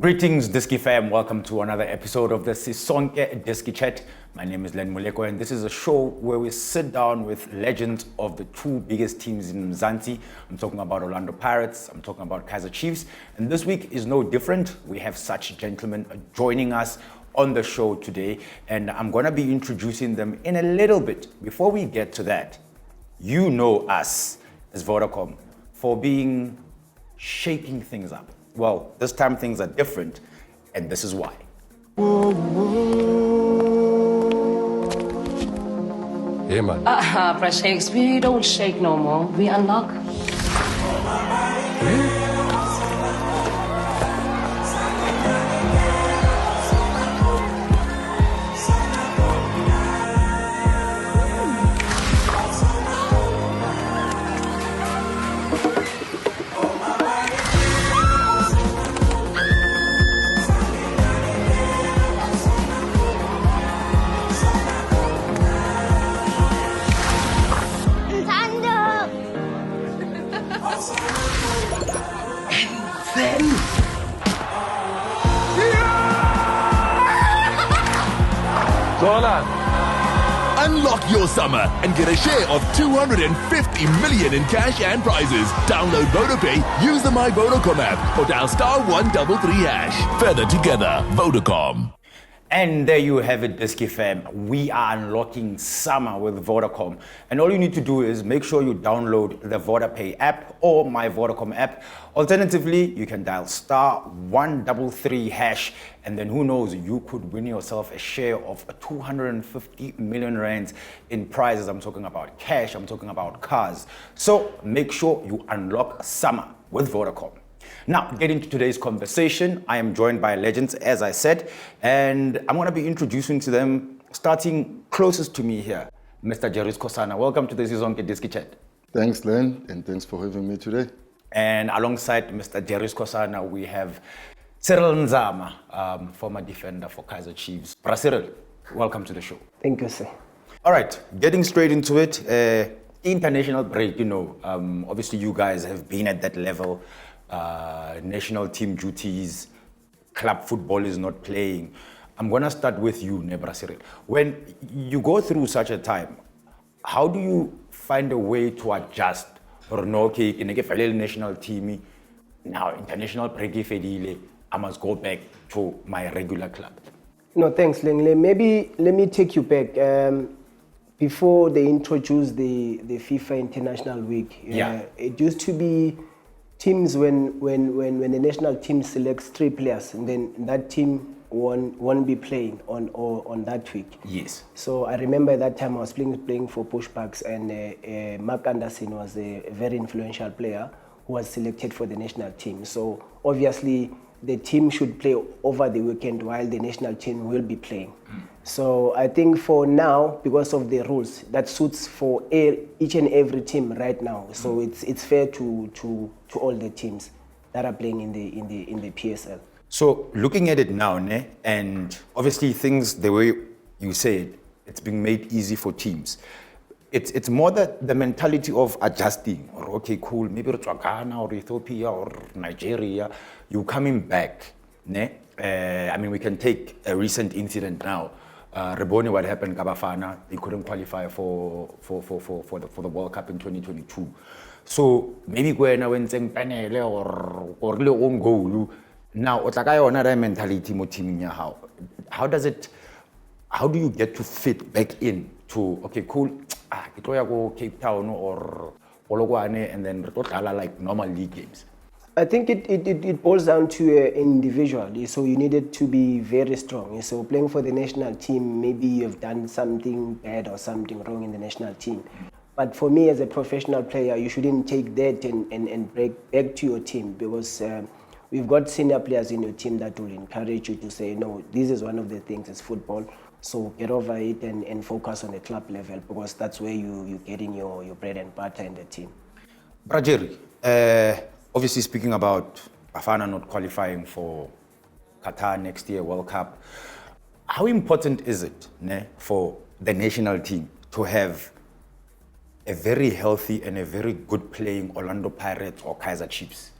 Greetings, Diski fam. Welcome to another episode of the Sisonke Diski Chat. My name is Len Muleko, and this is a show where we sit down with legends of the two biggest teams in Mzansi. I'm talking about Orlando Pirates, I'm talking about Kaizer Chiefs, and this week is no different. We have such gentlemen joining us on the show today, and I'm going to be introducing them in a little bit. Before we get to that, you know us as Vodacom for being shaking things up. Well, this time things are different, and this is why. Yeah, man. Fresh shakes, we don't shake no more. We unlock. Unlock your summer and get a share of 250 million in cash and prizes. Download VodaPay, use the My Vodacom app, or dial *133#. Further together, Vodacom. And there you have it, Diski fam. We are unlocking summer with Vodacom. And all you need to do is make sure you download the VodaPay app or My Vodacom app. Alternatively, you can dial *133#. And then who knows, you could win yourself a share of 250 million rands in prizes. I'm talking about cash, I'm talking about cars. So make sure you unlock summer with Vodacom. Now, getting to today's conversation, I am joined by legends, as I said, and I'm going to be introducing to them, starting closest to me here, Mr. Sikhosana. Welcome to the Sisonke Diski Chat. Thanks, Len, and thanks for having me today. And alongside Mr. Sikhosana, we have Cyril Nzama, former defender for Kaizer Chiefs. Cyril, welcome to the show. Thank you, sir. All right, getting straight into it, international break, obviously you guys have been at that level. National team duties, club football is not playing. I'm going to start with you, Cyril. When you go through such a time, how do you find a way to adjust? Or no, okay, in a national team, now international break, I must go back to my regular club. No, thanks, Lengle. Maybe let me take you back. Before they introduced the FIFA International Week, it used to be teams when the national team selects 3 players, and then that team won't be playing on that week. Yes. So I remember at that time I was playing for Pushbacks, and Mark Anderson was a very influential player who was selected for the national team. So obviously the team should play over the weekend while the national team will be playing. So I think for now, because of the rules, that suits for each and every team right now. So it's fair to all the teams that are playing in the PSL. So looking at it now, and obviously things the way you said, it's being made easy for teams. It's more the mentality of adjusting, or okay, cool, maybe Ghana or Ethiopia or Nigeria, you coming back. I mean, we can take a recent incident now. Reboni, what happened, Kabafana, they couldn't qualify for the World Cup in 2022. So maybe when I went or le own goal. Now, that mentality mo team how do you get to fit back in to okay, cool, go Cape Town or Polokwane and then like normal league games? I think it boils down to individual. So you needed to be very strong. So playing for the national team, maybe you've done something bad or something wrong in the national team. But for me as a professional player, you shouldn't take that and break back to your team, because we've got senior players in your team that will encourage you to say, no, this is one of the things, it's football. So get over it and focus on the club level, because that's where you're getting your bread and butter in the team. Brajeri, obviously speaking about Bafana not qualifying for Qatar next year World Cup, how important is it for the national team to have a very healthy and a very good playing Orlando Pirates or Kaizer Chiefs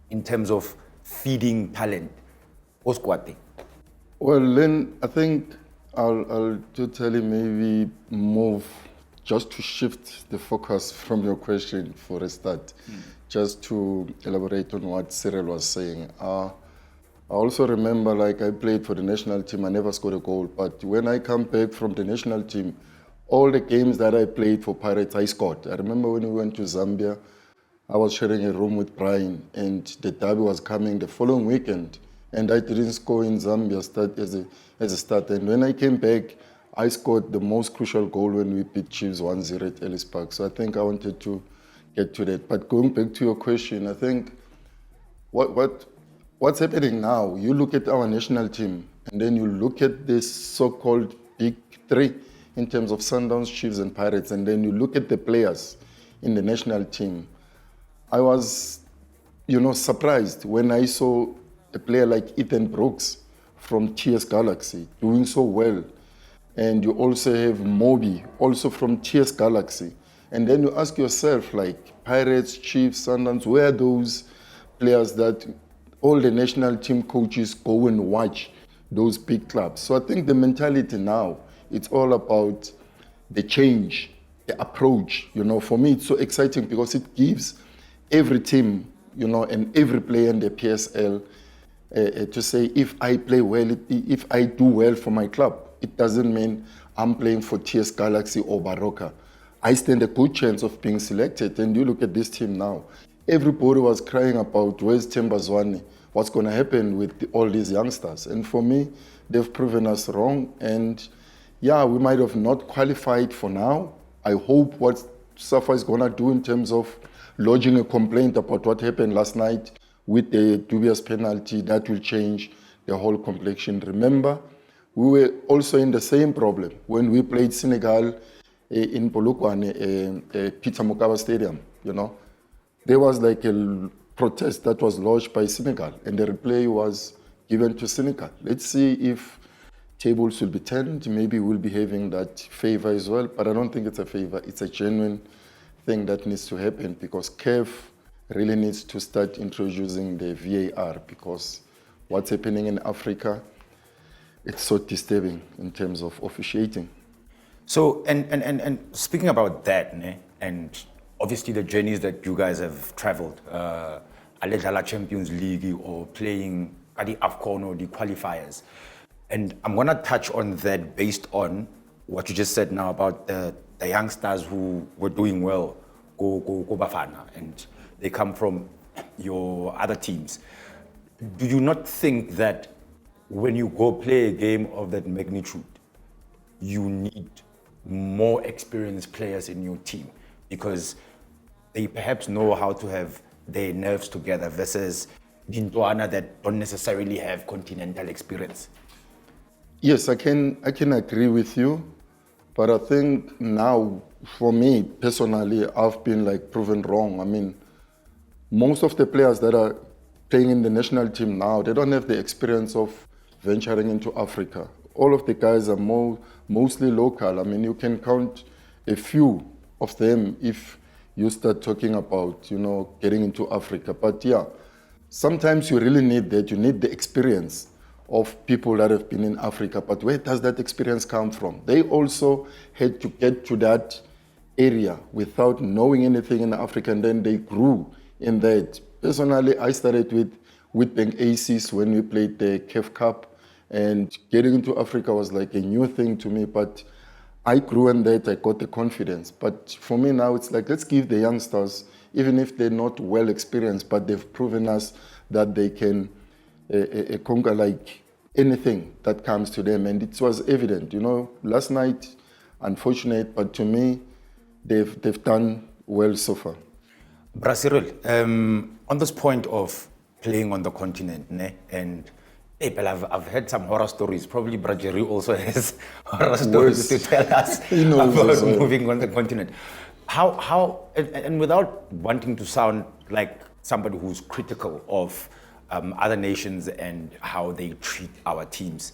in terms of feeding talent or squad thing? Well, Lynn, I think I'll totally maybe move just to shift the focus from your question for a start, just to elaborate on what Cyril was saying. I also remember, like, I played for the national team, I never scored a goal, but when I come back from the national team, all the games that I played for Pirates, I scored. I remember when we went to Zambia, I was sharing a room with Brian, and the derby was coming the following weekend, and I didn't score in Zambia start as a starter. And when I came back, I scored the most crucial goal when we beat Chiefs 1-0 at Ellis Park. So I think I wanted to get to that. But going back to your question, I think what's happening now, you look at our national team, and then you look at this so-called big three in terms of Sundowns, Chiefs, and Pirates, and then you look at the players in the national team. I was, surprised when I saw a player like Ethan Brooks from TS Galaxy doing so well. And you also have Moby, also from TS Galaxy. And then you ask yourself, like, Pirates, Chiefs, Sundowns, where are those players that all the national team coaches go and watch those big clubs? So I think the mentality now, it's all about the change, the approach. For me, it's so exciting because it gives every team, and every player in the PSL to say, if I play well, if I do well for my club, it doesn't mean I'm playing for TS Galaxy or Baroka. I stand a good chance of being selected. And you look at this team now, everybody was crying about where's Tembazwane, what's going to happen with all these youngsters. And for me, they've proven us wrong. And yeah, we might have not qualified for now. I hope what SAFA is going to do in terms of lodging a complaint about what happened last night with the dubious penalty, that will change the whole complexion. Remember, we were also in the same problem when we played Senegal in Polokwane, Peter Mokaba Stadium, There was like a protest that was lodged by Senegal, and the replay was given to Senegal. Let's see if tables will be turned. Maybe we'll be having that favor as well, but I don't think it's a favor. It's a genuine thing that needs to happen because CAF really needs to start introducing the VAR, because what's happening in Africa, it's so disturbing in terms of officiating. So, and speaking about that, and obviously the journeys that you guys have traveled, Alejala Champions League or playing at the AFCON or the qualifiers, and I'm going to touch on that based on what you just said now about the youngsters who were doing well, go Bafana, and they come from your other teams. Do you not think that when you go play a game of that magnitude, you need more experienced players in your team because they perhaps know how to have their nerves together versus Dintuana that don't necessarily have continental experience? Yes, I can agree with you, but I think now, for me personally, I've been proven wrong. I mean, most of the players that are playing in the national team now, they don't have the experience of venturing into Africa. All of the guys are mostly local. I mean, you can count a few of them if you start talking about, getting into Africa. But yeah, sometimes you really need that. You need the experience of people that have been in Africa. But where does that experience come from? They also had to get to that area without knowing anything in Africa, and then they grew in that. Personally, I started with Bank Aces when we played the CAF Cup, and getting into Africa was like a new thing to me, but I grew in that, I got the confidence. But for me now, it's like, let's give the youngsters, even if they're not well experienced, but they've proven us that they can conquer anything that comes to them. And it was evident, last night, unfortunate, but to me, they've done well so far. Cyril, on this point of playing on the continent, and I've heard some horror stories. Probably Brajeri also has horror stories to tell us about moving on the continent. How, and without wanting to sound like somebody who's critical of other nations and how they treat our teams,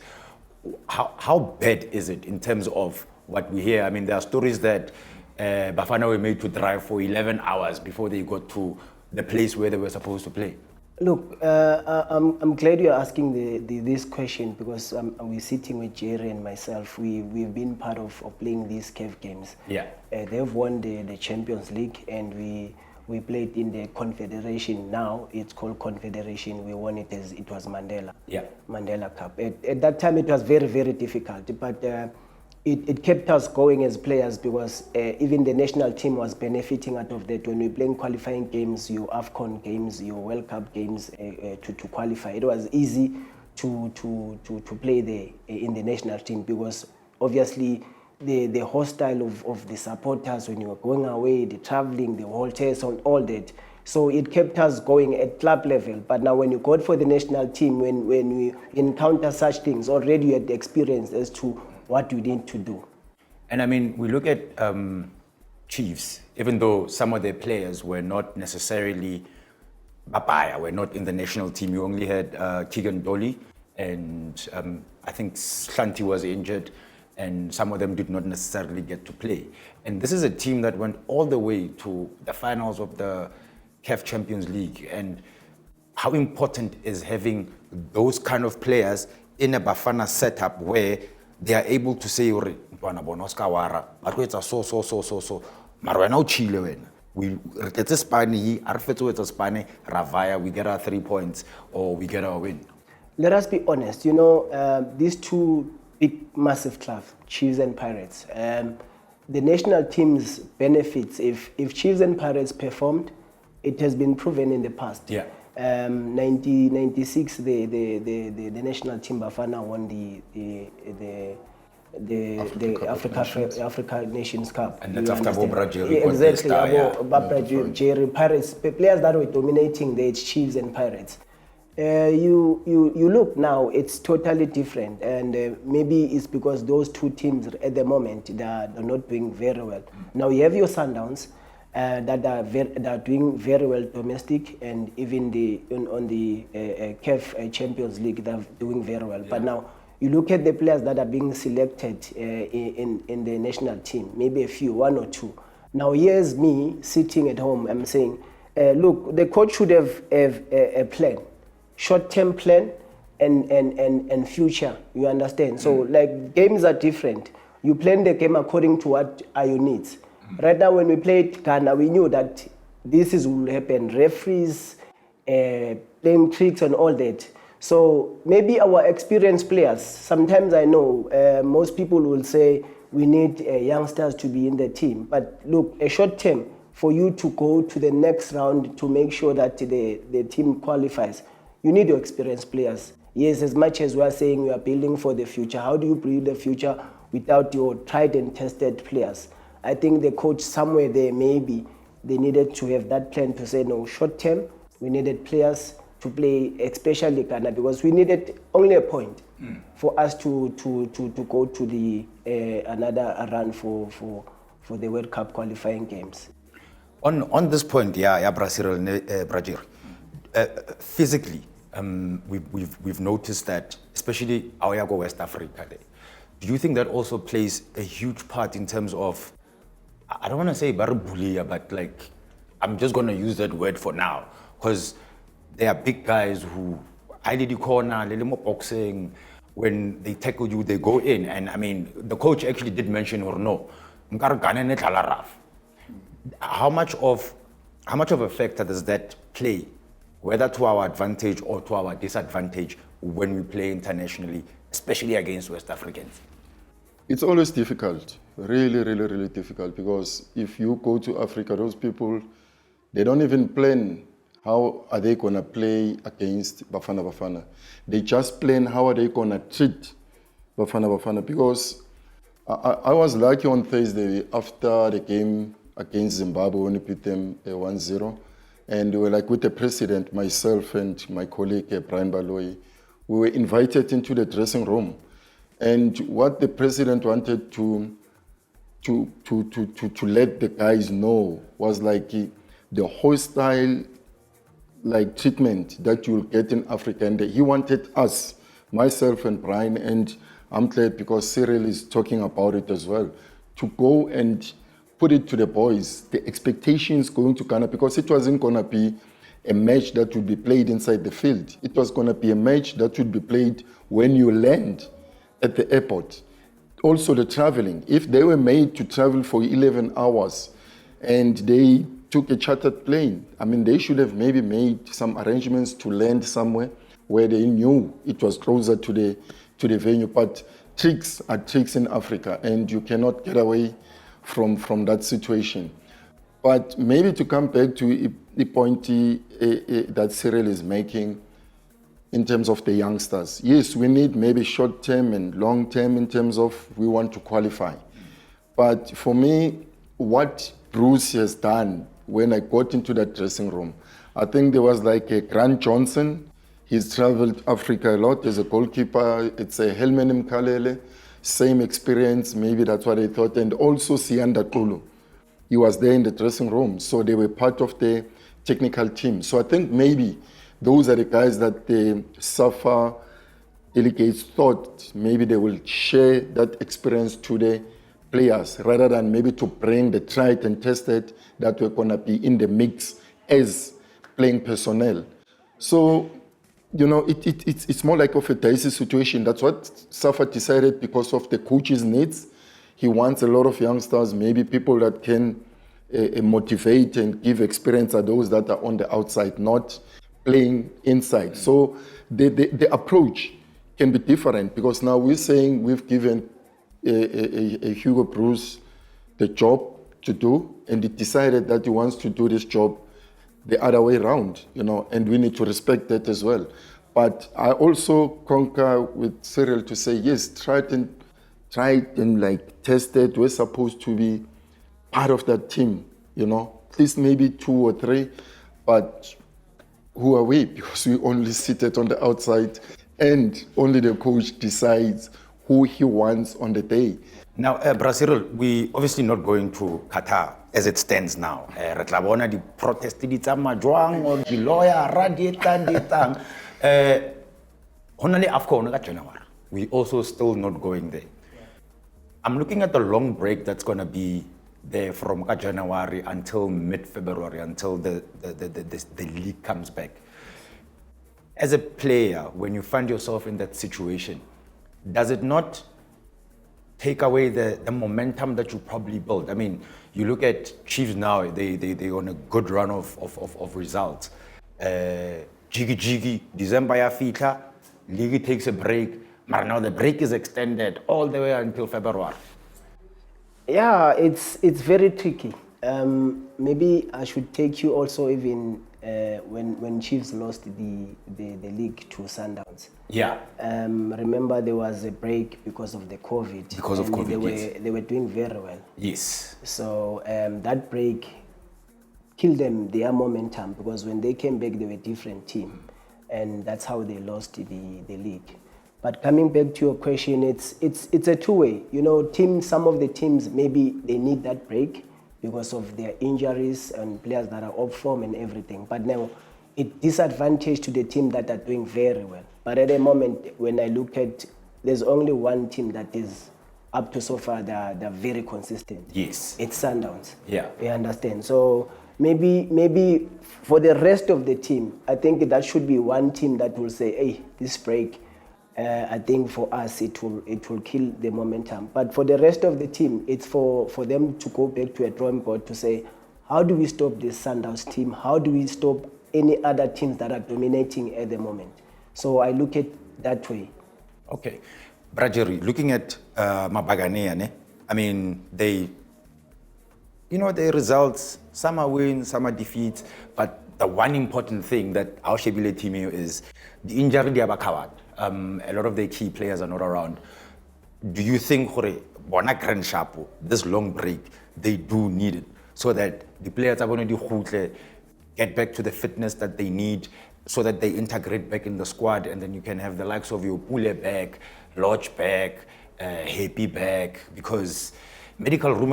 how bad is it in terms of what we hear? I mean, there are stories that Bafana were made to drive for 11 hours before they got to the place where they were supposed to play. Look, I'm glad you're asking this question because we're sitting with Jerry and myself. We've been part of playing these CAF games. Yeah. They've won the Champions League, and we played in the Confederation. Now it's called Confederation. We won it as it was Mandela. Yeah. Mandela Cup. At that time, it was very, very difficult, but it kept us going as players because even the national team was benefiting out of that. When we playing qualifying games, your AFCON games, your World Cup games to qualify, it was easy to play in the national team because obviously the hostile of the supporters when you were going away, the traveling, the hotels, and all that. So it kept us going at club level. But now when you go for the national team, when we encounter such things, already you had the experience as to what you need to do. And I mean, we look at Chiefs, even though some of their players were not necessarily Babaya, were not in the national team. You only had Keegan Dolly, and I think Shanti was injured, and some of them did not necessarily get to play. And this is a team that went all the way to the finals of the CAF Champions League. And how important is having those kind of players in a Bafana setup where they are able to say, "Ntwana bona o ska wara, ba tlo etsa so. Mara wena o chile wena. We get a Spani, a re fetse o etsa Spani, ra vaya, we get our 3 points or we get our win." Let us be honest, these two big, massive clubs, Chiefs and Pirates, the national team's benefits, if Chiefs and Pirates performed, it has been proven in the past. Yeah. 1996, the national team Bafana won the Africa Nations Cup. And that's after Bobra Jerry. Yeah, exactly. Bobra Jerry, Pirates, players that were dominating the Chiefs and Pirates. You look now, it's totally different, and maybe it's because those two teams at the moment they're not doing very well. Now you have your Sundowns that are doing very well domestic, and even on the CAF Champions League they're doing very well. Yeah. But now you look at the players that are being selected in the national team, maybe a few, one or two. Now here's me sitting at home. I'm saying, look, the coach should have a plan. Short-term plan and future, you understand? So like games are different. You plan the game according to what are your needs. Right now when we played Ghana, we knew that this will happen. Referees, playing tricks and all that. So maybe our experienced players, sometimes I know most people will say we need youngsters to be in the team. But look, a short term for you to go to the next round to make sure that the team qualifies, you need your experienced players. Yes, as much as we are saying we are building for the future, how do you build the future without your tried and tested players? I think the coach somewhere there, maybe they needed to have that plan to say, no, short term, we needed players to play, especially Ghana, because we needed only a point for us to go to the another run for the World Cup qualifying games. On this point, Cyril, Brajir, physically, we've noticed that, especially our West Africa, do you think that also plays a huge part in terms of, I don't want to say barabulia, but like, I'm just going to use that word for now, because there are big guys who, I did corner, little more boxing, when they tackle you, they go in. And I mean, the coach actually did mention, or no, how much of a factor does that play, whether to our advantage or to our disadvantage when we play internationally, especially against West Africans? It's always difficult, really difficult, because if you go to Africa, those people, they don't even plan how are they going to play against Bafana. They just plan how are they going to treat Bafana, because I was lucky on Thursday after the game against Zimbabwe when we beat them 1-0. And we were like with the president, myself and my colleague Brian Baloyi, we were invited into the dressing room. And what the president wanted to let the guys know was like the hostile treatment that you'll get in Africa. And he wanted us, myself and Brian, and I'm glad because Cyril is talking about it as well, to go and put it to the boys, the expectations going to Ghana, because it wasn't going to be a match that would be played inside the field. It was going to be a match that would be played when you land at the airport. Also the traveling. If they were made to travel for 11 hours and they took a chartered plane, I mean, they should have maybe made some arrangements to land somewhere where they knew it was closer to the venue. But tricks are tricks in Africa, and you cannot get away from that situation. But maybe to come back to the point that Cyril is making in terms of the youngsters. Yes, we need maybe short-term and long-term in terms of we want to qualify. But for me, what Bruce has done when I got into that dressing room, I think there was like a Grant Johnson. He's traveled Africa a lot as a goalkeeper. It's a Helman Mkalele, same experience, maybe that's what I thought. And also Sianda Kulu. He was there in the dressing room, so they were part of the technical team. So I think maybe those are the guys that the SAFA delegates thought maybe they will share that experience to the players rather than maybe to bring the tried and tested that were going to be in the mix as playing personnel. So, you know, it's more like of a dicey situation. That's what SAFA decided because of the coach's needs. He wants a lot of youngsters, maybe people that can motivate and give experience are those that are on the outside, not playing inside. So the approach can be different because now we're saying we've given a Hugo Bruce the job to do, and he decided that he wants to do this job the other way around, you know, and we need to respect that as well. But I also concur with Cyril to say, yes, try and like test it. We're supposed to be part of that team, you know, at least maybe 2 or 3, but who are we? Because we only seated on the outside and only the coach decides who he wants on the day. Now, Cyril, we obviously not going to Qatar as it stands now. Re tla bona di protest di tsamaya jwang or di lawyer ra di etang. Hona le AFCON ka January. We also still not going there. I'm looking at the long break that's going to be there from January until mid-February, until the league comes back. As a player, when you find yourself in that situation, does it not take away the momentum that you probably built? I mean, you look at Chiefs now, they're on a good run of results. Jiggy, December ya fitla, league takes a break, but now the break is extended all the way until February. Yeah, it's very tricky. Maybe I should take you also even when Chiefs lost the league to Sundowns. Yeah. Remember there was a break because of the COVID. Because of COVID, they were doing very well. Yes. So that break killed them their momentum because when they came back they were a different team, and that's how they lost the league. But coming back to your question, it's a two-way. You know, some of the teams maybe they need that break because of their injuries and players that are off form and everything. But now it's disadvantage to the team that are doing very well. But at the moment, when I look at, there's only one team that is up to so far, they're very consistent. Yes. It's Sundowns. Yeah. You understand? So maybe for the rest of the team, I think that should be one team that will say, hey, this break, I think for us it will kill the momentum. But for the rest of the team, it's for them to go back to a drawing board to say, how do we stop this Sundowns team? How do we stop any other teams that are dominating at the moment? So I look at that way. Okay. Brajeri, looking at Mabagane, I mean, their results, some are wins, some are defeats, but the one important thing that our Shebile team here is the injury they have covered. A lot of their key players are not around. Do you think this long break, they do need it so that the players are going to get back to the fitness that they need so that they integrate back in the squad, and then you can have the likes of your Pule back, Lodge back, Happy back, because medical room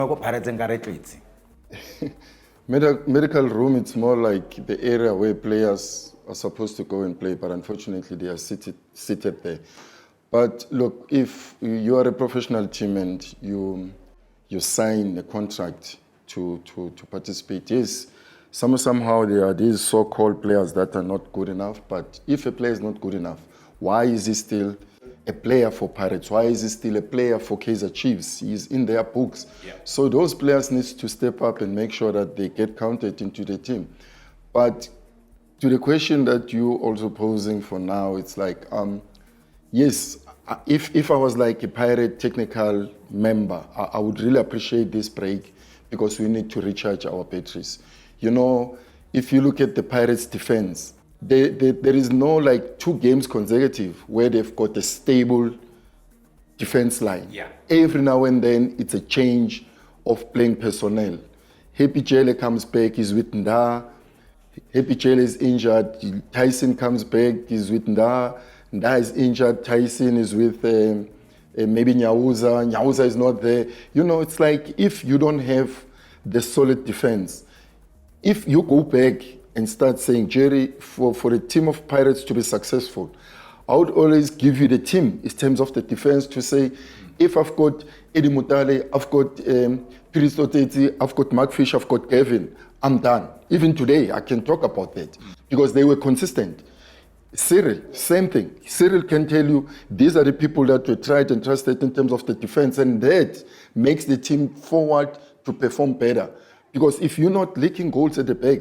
medical room, it's more like the area where players are supposed to go and play, but unfortunately they are seated there. But look, if you are a professional team and you sign a contract to participate, yes, somehow there are these so-called players that are not good enough. But if a player is not good enough, why is he still a player for Pirates? Why is he still a player for Kaizer Chiefs? He's in their books. Yeah. So those players need to step up and make sure that they get counted into the team. But to the question that you also posing for now, it's like, yes, if I was like a Pirate technical member, I would really appreciate this break because we need to recharge our batteries. You know, if you look at the Pirates' defense, there is no like 2 games consecutive where they've got a stable defense line. Yeah. Every now and then, it's a change of playing personnel. Happy Jele comes back, he's with Nda. Happy Jele is injured. Tyson comes back, he's with Nda. Nda is injured. Tyson is with maybe Nyauza. Nyauza is not there. You know, it's like if you don't have the solid defense, if you go back and start saying, Jerry, for a team of Pirates to be successful, I would always give you the team in terms of the defense to say, if I've got Eddie Mutale, I've got Piris Oteti, I've got Mark Fish, I've got Kevin, I'm done. Even today, I can talk about that because they were consistent. Cyril, same thing. Cyril can tell you these are the people that were tried and trusted in terms of the defense, and that makes the team forward to perform better. Because if you're not leaking goals at the back,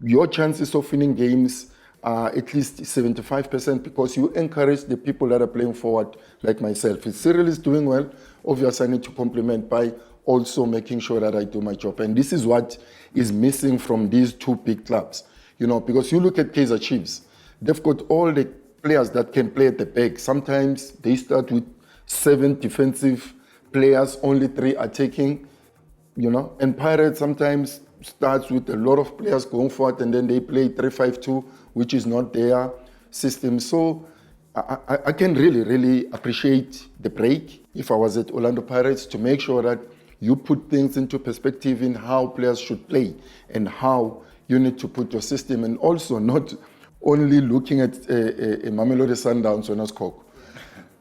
your chances of winning games are at least 75% because you encourage the people that are playing forward, like myself. If Cyril is doing well, obviously I need to compliment by also making sure that I do my job. And this is what is missing from these 2 big clubs. You know, because you look at Kaizer Chiefs, they've got all the players that can play at the back. Sometimes they start with 7 defensive players, only 3 attacking. You know, and Pirates sometimes starts with a lot of players going forward and then they play 3-5-2, which is not their system. So I can really appreciate the break if I was at Orlando Pirates to make sure that you put things into perspective in how players should play and how you need to put your system, and also not only looking at a Mamelodi Sundowns or Naskok.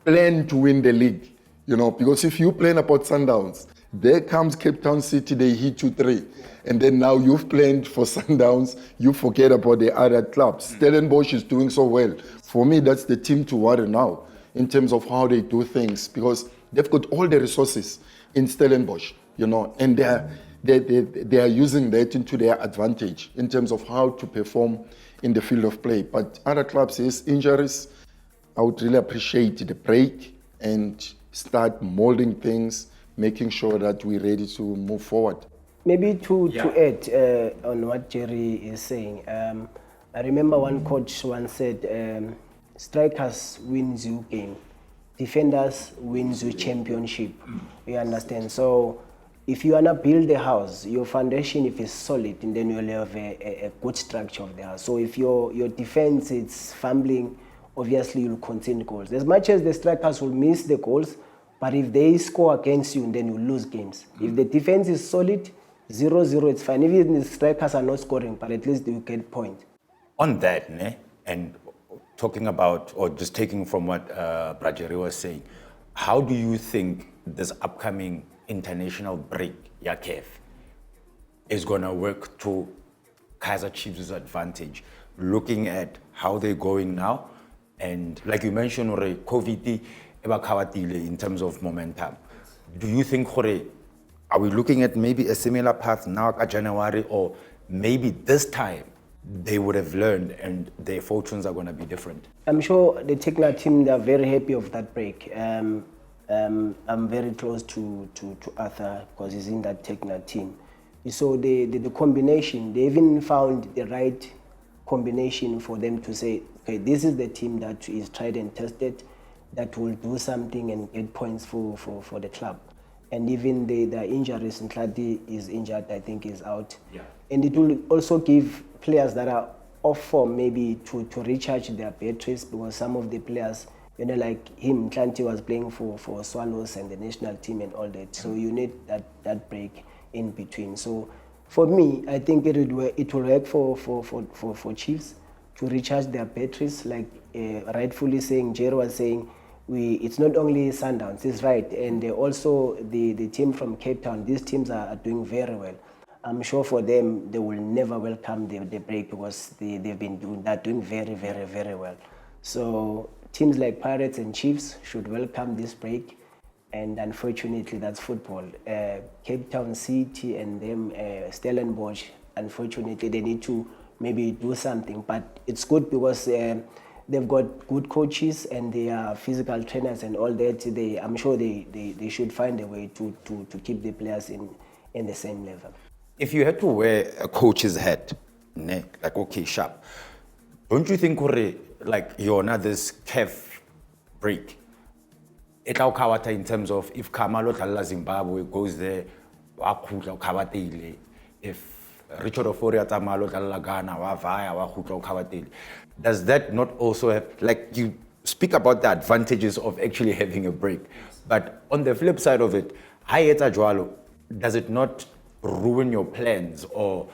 Plan to win the league, you know, because if you plan about Sundowns, there comes Cape Town City, they hit 2-3. And then now you've planned for Sundowns, you forget about the other clubs. Stellenbosch is doing so well. For me, that's the team to worry now in terms of how they do things because they've got all the resources in Stellenbosch, you know, and they are using that into their advantage in terms of how to perform in the field of play. But other clubs, yes, injuries, I would really appreciate the break and start molding things, making sure that we're ready to move forward. Maybe to add on what Jerry is saying, I remember one coach once said, strikers wins you game, defenders wins you championship. You understand? So if you wanna build a house, your foundation if it's solid, and then you'll have a good structure of the house. So if your defense is fumbling, obviously you'll concede goals. As much as the strikers will miss the goals, but if they score against you, then you lose games. If the defense is solid, 0-0, it's fine. Even the strikers are not scoring, but at least you get points. On that, and talking about, or just taking from what Brajeri was saying, how do you think this upcoming international break, Yakef, is going to work to Kaizer Chiefs' advantage, looking at how they're going now? And like you mentioned, COVID in terms of momentum. Do you think, are we looking at maybe a similar path now at January, or maybe this time they would have learned and their fortunes are going to be different? I'm sure the technical team, they're very happy of that break. I'm very close to Arthur because he's in that technical team. So the combination, they even found the right combination for them to say, okay, this is the team that is tried and tested, that will do something and get points for the club. And even the injuries, Ntladi is injured, I think is out. Yeah. And it will also give players that are off form maybe to recharge their batteries, because some of the players, you know, like him, Ntladi was playing for Swallows and the national team and all that. So you need that break in between. So for me, I think it will work for Chiefs to recharge their batteries, like rightfully saying, Jerry was saying, it's not only Sundowns, it's right, and also the team from Cape Town, these teams are doing very well. I'm sure for them, they will never welcome the break because they've been doing very, very, very well. So teams like Pirates and Chiefs should welcome this break. And unfortunately, that's football. Cape Town City and them, Stellenbosch, unfortunately, they need to maybe do something. But it's good because they've got good coaches and they are physical trainers and all that. I'm sure they should find a way to keep the players in the same level. If you had to wear a coach's hat, like okay, sharp, don't you think like you're not this CAF break? It'll cover in terms of if Kamalo Tala Zimbabwe goes there, if Richard Oforia Tamalo Tala Ghana, does that not also have, like you speak about the advantages of actually having a break, but on the flip side of it, does it not ruin your plans or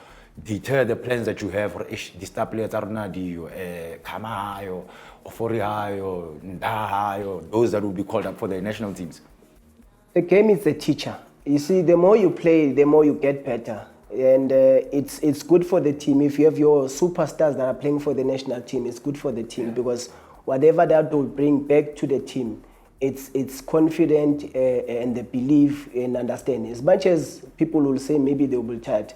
deter the plans that you have for this players Kamahayo, Oforihayo, Ndahayo, those that will be called up for the national teams? The game is a teacher. You see, the more you play, the more you get better. And it's good for the team. If you have your superstars that are playing for the national team, it's good for the team because whatever that will bring back to the team, it's confident and the belief and understanding. As much as people will say maybe they will be tired,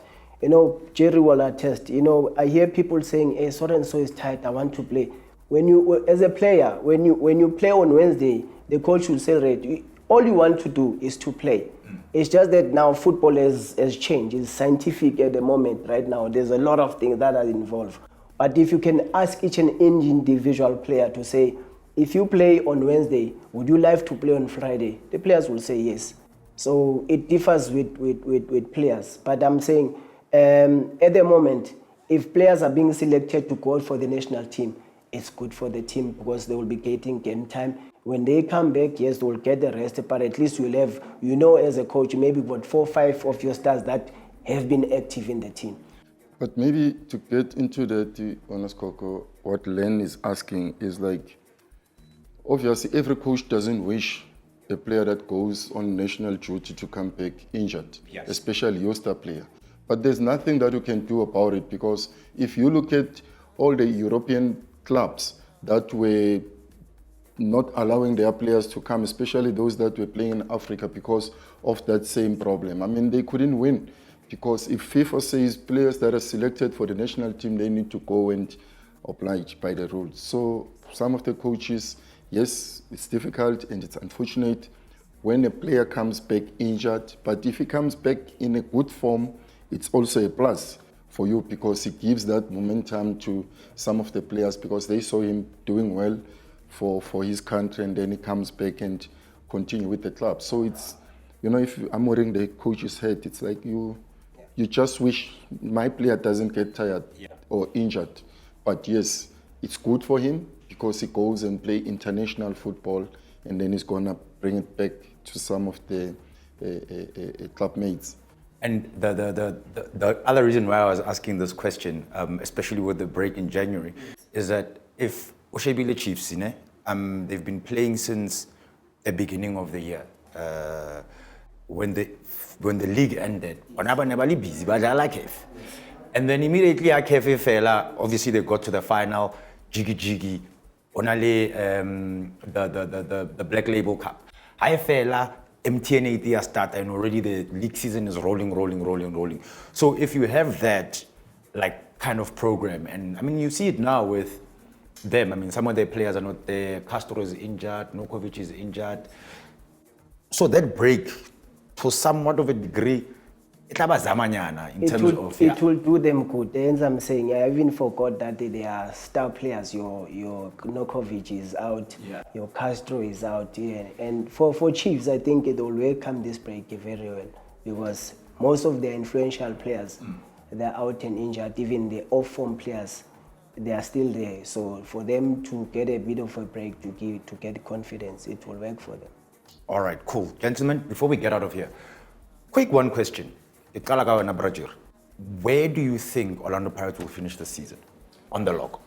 Jerry will attest. I hear people saying, "Hey, so and so is tired. I want to play." When you, as a player, when you play on Wednesday, the coach will say, "Right, all you want to do is to play." It's just that now football has changed. It's scientific at the moment. Right now, there's a lot of things that are involved. But if you can ask each and any individual player to say, if you play on Wednesday, would you like to play on Friday? The players will say yes. So it differs with players. But I'm saying, at the moment, if players are being selected to go out for the national team, it's good for the team because they will be getting game time. When they come back, yes, they will get the rest, but at least you'll have, as a coach, maybe about 4 or 5 of your stars that have been active in the team. But maybe to get into that, honest Coco, what Len is asking is like, obviously every coach doesn't wish a player that goes on national duty to come back injured, yes, especially your star player. But there's nothing that you can do about it because if you look at all the European clubs that were not allowing their players to come, especially those that were playing in Africa because of that same problem. I mean, they couldn't win because if FIFA says players that are selected for the national team, they need to go and oblige by the rules. So some of the coaches, yes, it's difficult and it's unfortunate when a player comes back injured, but if he comes back in a good form, it's also a plus for you because it gives that momentum to some of the players because they saw him doing well for his country and then he comes back and continue with the club. So it's, if I'm wearing the coach's hat, it's like you just wish my player doesn't get tired or injured. But yes, it's good for him because he goes and play international football and then he's going to bring it back to some of the club mates. And the other reason why I was asking this question, especially with the break in January, is that if Oshebile Chiefs, they've been playing since the beginning of the year. When the league ended, busy, and then immediately Akefe fella, obviously they got to the final, jiggy, onale the Black Label Cup. I fella MTN start and already the league season is rolling. So if you have that like kind of program, and I mean you see it now with them. I mean some of their players are not there. Castro is injured, Nokovic is injured. So that break, to somewhat of a degree, it will do them good. As I'm saying, I even forgot that they are star players. Your Nokovic is out, your Castro is out, and for Chiefs, I think it will welcome this break very well because most of the influential players they're out and injured. Even the off-form players, they are still there. So for them to get a bit of a break to get confidence, it will work for them. All right, cool, gentlemen. Before we get out of here, quick one question. Where do you think Orlando Pirates will finish the season on the log?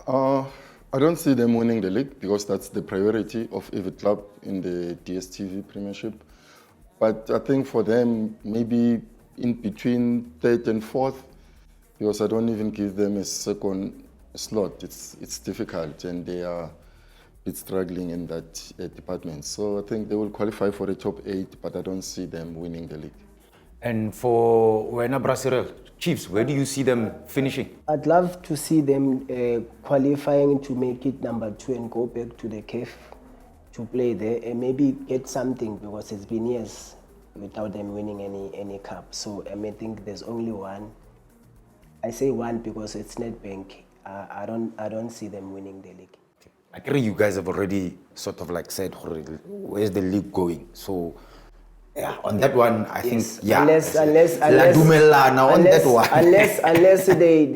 I don't see them winning the league because that's the priority of every club in the DStv Premiership. But I think for them, maybe in between third and fourth, because I don't even give them a second slot. It's difficult, and they are a bit struggling in that department. So I think they will qualify for the top 8, but I don't see them winning the league. And for Wena Cyril, Chiefs, where do you see them finishing? I'd love to see them qualifying to make it number 2 and go back to the CAF to play there and maybe get something, because it's been years without them winning any cup. So I think there's only one. I say one because it's Nedbank. I don't see them winning the league. I agree. You guys have already sort of like said, where's the league going? So, yeah, on that one, I think, yeah. Unless on that one. unless they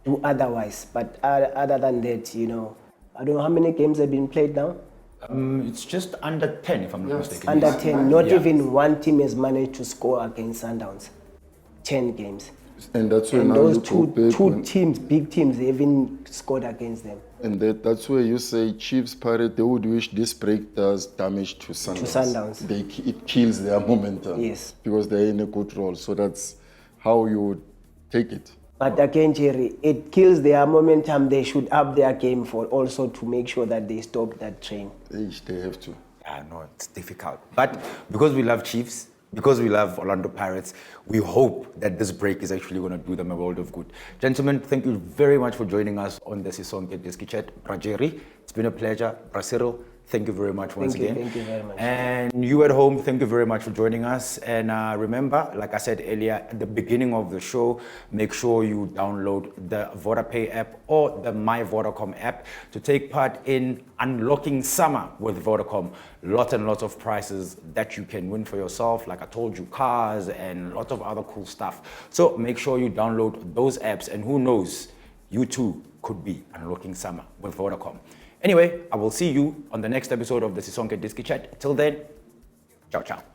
do otherwise. But other than that, you know, I don't know how many games have been played now. It's just under 10, if I'm not mistaken. Under 10. Not even one team has managed to score against Sundowns. 10 games. And that's where And now those you go back two teams, big teams, they even scored against them. And that's where you say Chiefs, Pirates, they would wish this break does damage to Sundowns. It kills their momentum. Yes. Because they're in a good role. So that's how you would take it. But again, Jerry, it kills their momentum. They should up their game for also to make sure that they stop that train. They have to. Yeah, no, it's difficult. But because we love Chiefs, because we love Orlando Pirates, we hope that this break is actually going to do them a world of good. Gentlemen, thank you very much for joining us on the Sisonke Diski chat. Jerry, it's been a pleasure. Cyril, thank you very much once again. Thank you very much. And you at home, thank you very much for joining us. And remember, like I said earlier, at the beginning of the show, make sure you download the VodaPay app or the My Vodacom app to take part in unlocking summer with Vodacom. Lots and lots of prizes that you can win for yourself. Like I told you, cars and lots of other cool stuff. So make sure you download those apps, and who knows, you too could be unlocking summer with Vodacom. Anyway, I will see you on the next episode of the Sisonke Diski Chat. Till then, ciao, ciao.